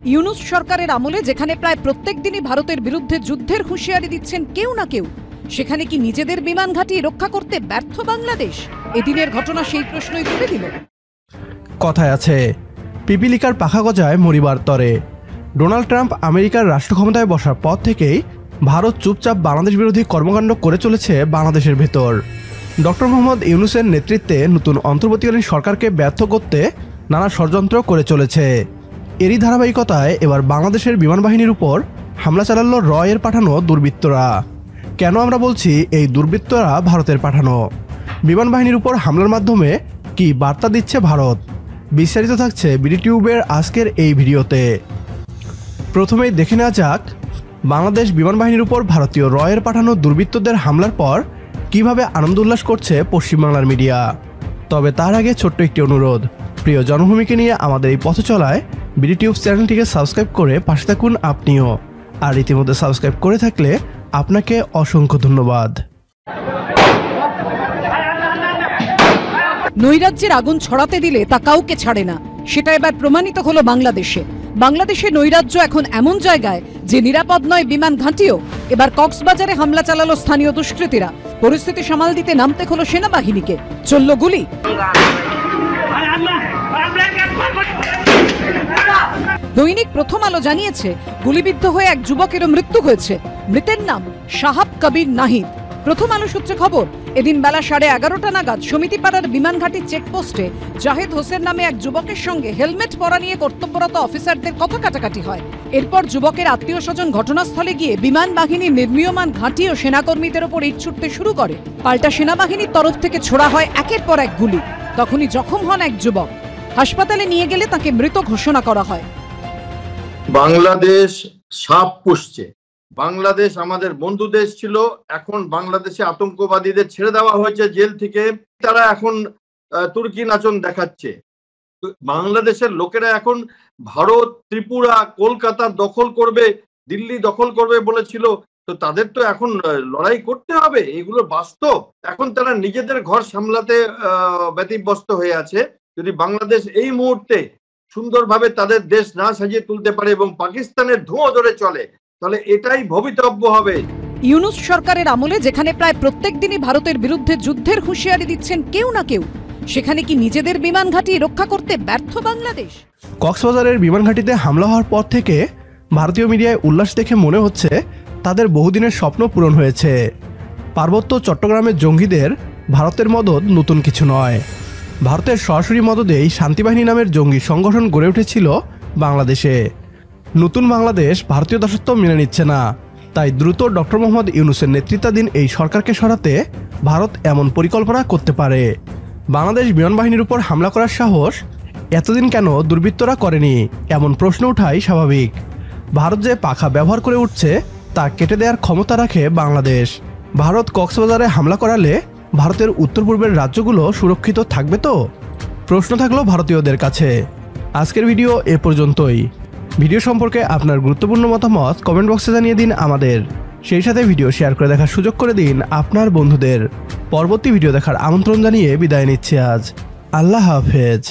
ইউনূস সরকারের আমলে যেখানে প্রায় প্রত্যেক দিনই ভারতের বিরুদ্ধে যুদ্ধের হুঁশিয়ারি দিচ্ছেন কেউ না কেউ, সেখানে কি নিজেদের বিমান ঘাঁটি রক্ষা করতে ব্যর্থ বাংলাদেশ? এদিনের ঘটনা সেই প্রশ্নই তুলে দিল। কথায় আছে, পিপিলিকার পাখা গজায় মরিবার তরে। ডোনাল্ড ট্রাম্প আমেরিকার রাষ্ট্র ক্ষমতায় বসার পর থেকেই ভারত চুপচাপ বাংলাদেশ বিরোধী কর্মকাণ্ড করে চলেছে বাংলাদেশের ভেতর। ডক্টর মোহাম্মদ ইউনূসের নেতৃত্বে নতুন অন্তর্বর্তীকালীন সরকারকে ব্যর্থ করতে নানা ষড়যন্ত্র করে চলেছে। এরই ধারাবাহিকতায় এবার বাংলাদেশের বিমান বাহিনীর উপর হামলা চালালো রয়ের পাঠানো দুর্বৃত্তরা। কেন আমরা বলছি এই দুর্বৃত্তরা ভারতের পাঠানো? বিমান বাহিনীর উপর হামলার মাধ্যমে কি বার্তা দিচ্ছে ভারত? বিস্তারিত থাকছে বিডি টিউবের আজকের এই ভিডিওতে। প্রথমেই দেখে নেওয়া যাক বাংলাদেশ বিমান বাহিনীর উপর ভারতীয় রয়ের পাঠানো দুর্বৃত্তদের হামলার পর কিভাবে আনন্দ উল্লাস করছে পশ্চিমবাংলার মিডিয়া। তবে তার আগে ছোট্ট একটি অনুরোধ, প্রিয় জন্মভূমিকে নিয়ে আমাদের এই পথ চলায় বিডি টিউব চ্যানেলটিকে সাবস্ক্রাইব করে পাশে থাকুন আপনিও। আর ইতিমধ্যে সাবস্ক্রাইব করে থাকলে আপনাকে অসংখ্য ধন্যবাদ। নৈরাজ্যের আগুন ছড়াতে দিলে তা কাউকে ছাড়ে না, সেটা এবার প্রমাণিত হলো বাংলাদেশে। বাংলাদেশে নৈরাজ্য এখন এমন জায়গায় যে নিরাপদ নয় বিমান ঘাঁটিও। এবার কক্সবাজারে হামলা চালালো স্থানীয় দুষ্কৃতীরা। পরিস্থিতি সামাল দিতে নামতে হলো সেনাবাহিনীকে, চলল গুলি। দৈনিক প্রথম আলো জানিয়েছে, গুলিবিদ্ধ হয়ে এক যুবকেরও মৃত্যু হয়েছে। মৃতের নাম শাহাব কবির নাহিদ। প্রথম আলো সূত্রে খবর, এদিন বেলা 11:30 নাগাদ সমিতিপাড়ার বিমানঘাটির চেকপোস্টে জাহেদ হোসেন নামে এক যুবকের সঙ্গে হেলমেট পরা নিয়ে কর্তব্যরত অফিসারদের কথা কাটাকাটি হয়। এরপর যুবকের আত্মীয় স্বজন ঘটনাস্থলে গিয়ে বিমান বাহিনীর নির্মীয়মান ঘাঁটি ও সেনাকর্মীদের ওপর ইট ছুটতে শুরু করে। পাল্টা সেনাবাহিনীর তরফ থেকে ছোড়া হয় একের পর এক গুলি। তখনই জখম হন এক যুবক। হাসপাতালে নিয়ে গেলে তাকে মৃত ঘোষণা করা হয়। বাংলাদেশ সাপ পুষছে। বাংলাদেশ আমাদের বন্ধু দেশ ছিল, এখন বাংলাদেশে আতঙ্কবাদীদের ছেড়ে দেওয়া হয়েছে জেল থেকে। তারা এখন তুর্কি নাচন দেখাচ্ছে। বাংলাদেশের লোকেরা এখন ভারত, ত্রিপুরা, কলকাতা দখল করবে, দিল্লি দখল করবে বলেছিল। তো তাদের তো এখন লড়াই করতে হবে, এগুলো বাস্তব। এখন তারা নিজেদের ঘর সামলাতে ব্যতিব্যস্ত হয়ে আছে। যদি বাংলাদেশ এই মুহূর্তে সুন্দরভাবে তাদের দেশ না সাজিয়ে তুলতে পারে এবং পাকিস্তানের ধোঁয়া ধরে চলে, তাহলে এটাই ভবিতব্য হবে। ইউনূস সরকারের আমলে যেখানে প্রায় প্রত্যেক দিনই ভারতের বিরুদ্ধে যুদ্ধের হুঁশিয়ারি দিচ্ছেন কেউ না কেউ, সেখানে কি নিজেদের বিমান ঘাঁটি রক্ষা করতে ব্যর্থ বাংলাদেশ? কক্সবাজারের বিমান ঘাঁটিতে হামলা হওয়ার পর থেকে ভারতীয় মিডিয়ায় উল্লাস দেখে মনে হচ্ছে তাদের বহুদিনের স্বপ্ন পূরণ হয়েছে। পার্বত্য চট্টগ্রামের জঙ্গিদের ভারতের মদদ নতুন কিছু নয়। ভারতের সরাসরি মদদেই শান্তিবাহিনী নামের জঙ্গি সংগঠন গড়ে উঠেছিল বাংলাদেশে। নতুন বাংলাদেশ ভারতীয় দাসত্ব মেনে নিচ্ছে না, তাই দ্রুত ডক্টর মোহাম্মদ ইউনূসের নেতৃত্বাধীন এই সরকারকে সরাতে ভারত এমন পরিকল্পনা করতে পারে। বাংলাদেশ বিমান বাহিনীর উপর হামলা করার সাহস এতদিন কেন দুর্বৃত্তরা করেনি, এমন প্রশ্ন ওঠাই স্বাভাবিক। ভারত যে পাখা ব্যবহার করে উঠছে তা কেটে দেওয়ার ক্ষমতা রাখে বাংলাদেশ। ভারত কক্সবাজারে হামলা করালে ভারতের উত্তর পূর্বের রাজ্যগুলো সুরক্ষিত থাকবে তো? প্রশ্ন থাকলো ভারতীয়দের কাছে। আজকের ভিডিও এ পর্যন্তই। ভিডিও সম্পর্কে আপনার গুরুত্বপূর্ণ মতামত কমেন্ট বক্সে জানিয়ে দিন আমাদের। সেই সাথে ভিডিও শেয়ার করে দেখার সুযোগ করে দিন আপনার বন্ধুদের। পরবর্তী ভিডিও দেখার আমন্ত্রণ জানিয়ে বিদায় নিচ্ছি আজ। আল্লাহ হাফেজ।